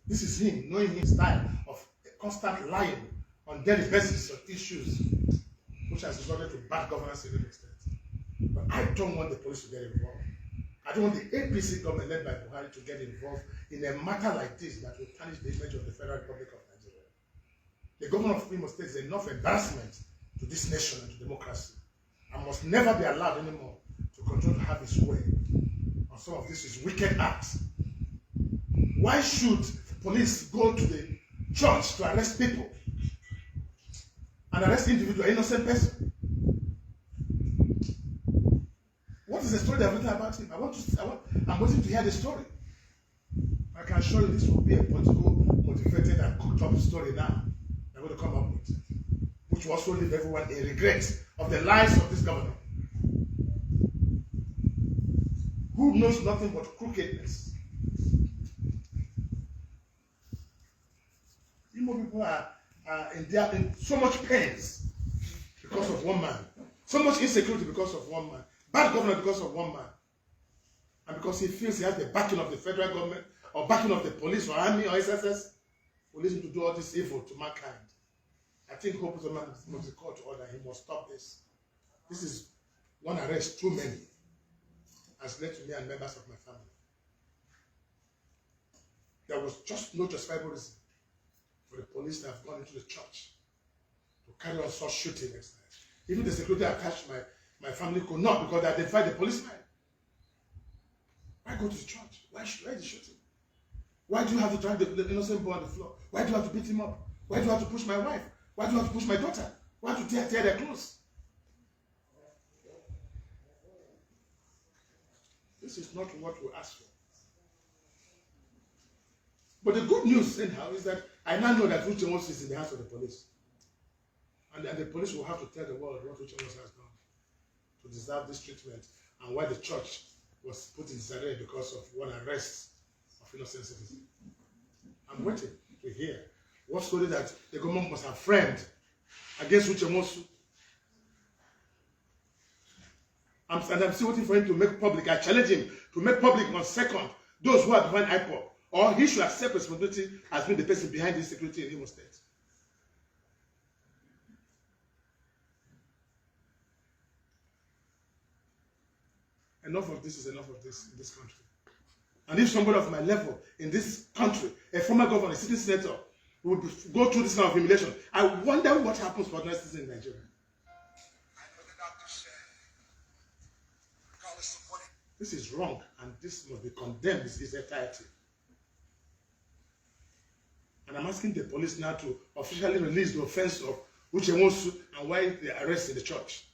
This is him, knowing his style of constant lying on daily basis of issues, which has resulted to bad governance in the extent. But I don't want the police to get involved. I don't want the APC government led by Buhari to get involved in a matter like this that will tarnish the image of the Federal Republic of Nigeria. The governor of Imo State is enough embarrassment to this nation and to democracy, and must never be allowed anymore to continue to have his way on some of this his wicked acts. Why should police go to the church to arrest people and arrest individual innocent person? What is the story they've written about him? I'm waiting to hear the story. I can assure you this will be a political motivated and cooked up story now I'm going to come up with, which will also leave everyone in regret of the lies of this governor, who knows nothing but crookedness. Imo people are in so much pains because of one man, so much insecurity because of one man, bad government because of one man, and because he feels he has the backing of the federal government or backing of the police or army or SSS, will lead him to do all this evil to mankind. I think Hope Uzoma must be called to order. He must stop this. This is one arrest too many, has led to me and members of my family. There was just no justifiable reason for the police to have gone into the church to carry on such shooting next night. Even the security attached my family could not, because they identified the policeman. Why go to the church? Why the shooting? Why do you have to drag the innocent boy on the floor? Why do you have to beat him up? Why do you have to push my wife? Why do you have to push my daughter? Why do you tear their clothes? This is not what we asked for. But the good news anyhow is that I now know that Uche Nwosu is in the hands of the police. And the police will have to tell the world what Uche Nwosu has done to deserve this treatment, and why the church was put in disarray because of one arrest of innocent citizens. I'm waiting to hear what story that the government must have framed against Uche Nwosu. I'm still waiting for him to make public. I challenge him to make public on second those who are behind IPOB, or he should accept responsibility as being the person behind this security in Imo State. Enough of this is enough of this in this country. And if somebody of my level in this country, a former governor, a sitting senator, would go through this kind of humiliation, I wonder what happens for ordinary citizens in Nigeria. This is wrong, and this must be condemned in its entirety. And I'm asking the police now to officially release the offense of Uche Nwosu and why they arrested the church,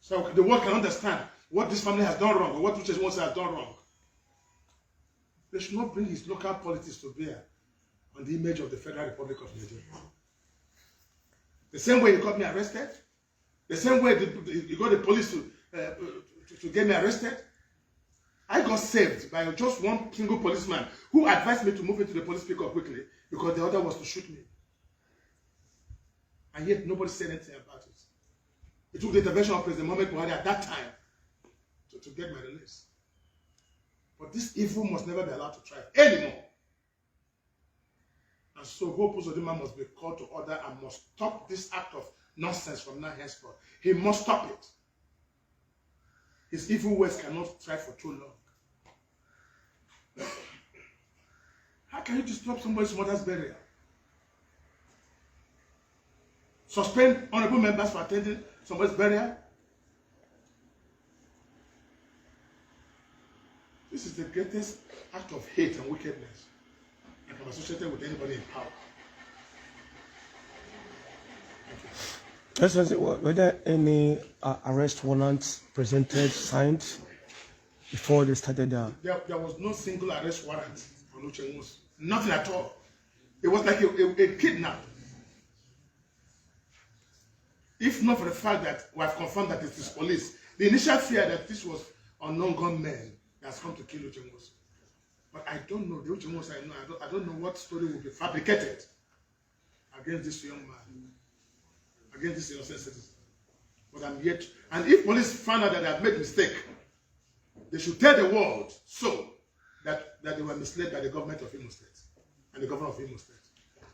so the world can understand what this family has done wrong, or what Uche Nwosu has done wrong. They should not bring his local politics to bear on the image of the Federal Republic of Nigeria. The same way he got me arrested, the same way he got the police to get me arrested, I got saved by just one single policeman who advised me to move into the police pickup quickly because the order was to shoot me. And yet nobody said anything about it. It took the intervention of President Mohamed Buhari at that time to get my release. But this evil must never be allowed to thrive anymore. And so Hope Uzodinma must be called to order and must stop this act of nonsense from now henceforth. He must stop it. His evil ways cannot thrive for too long. How can you disrupt somebody's mother's burial? Suspend honorable members for attending somebody's burial? This is the greatest act of hate and wickedness that can be associated with anybody in power. Excellency, were there any arrest warrants presented, signed before they started? There was no single arrest warrant on Uche Nwosu. Nothing at all. It was like a kidnap. If not for the fact that we have confirmed that it is police, the initial fear that this was unknown gunmen that has come to kill Uche Nwosu. But I don't know. The Uche Nwosu I know, I don't know what story will be fabricated against this young man, against this innocent citizen. But I'm yet, and if police find out that they have made a mistake, they should tell the world so that they were misled by the government of Imo State. and the governor of Imo State.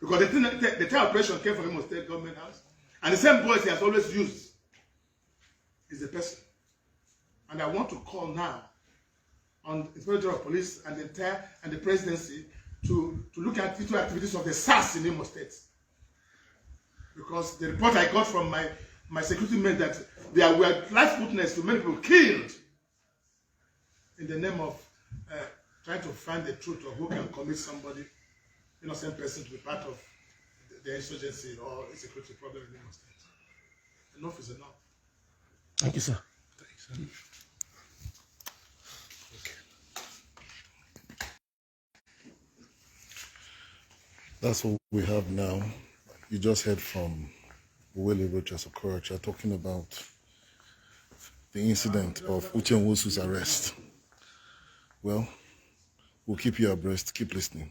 Because the entire operation came from Imo State government house. And the same voice he has always used is the person. And I want to call now on the Inspector of Police and the presidency to look at the activities of the SARS in Imo State. Because the report I got from my security men that there were life witnesses to many people killed in the name of trying to find the truth of who can commit somebody, innocent person, to be part of the insurgency or insecurity problem in Imo State. Enough is enough. Thank you, sir. Thanks. Okay. That's what we have now. You just heard from Okorocha talking about the incident of Uche Nwosu's arrest. Well, we'll keep you abreast. Keep listening.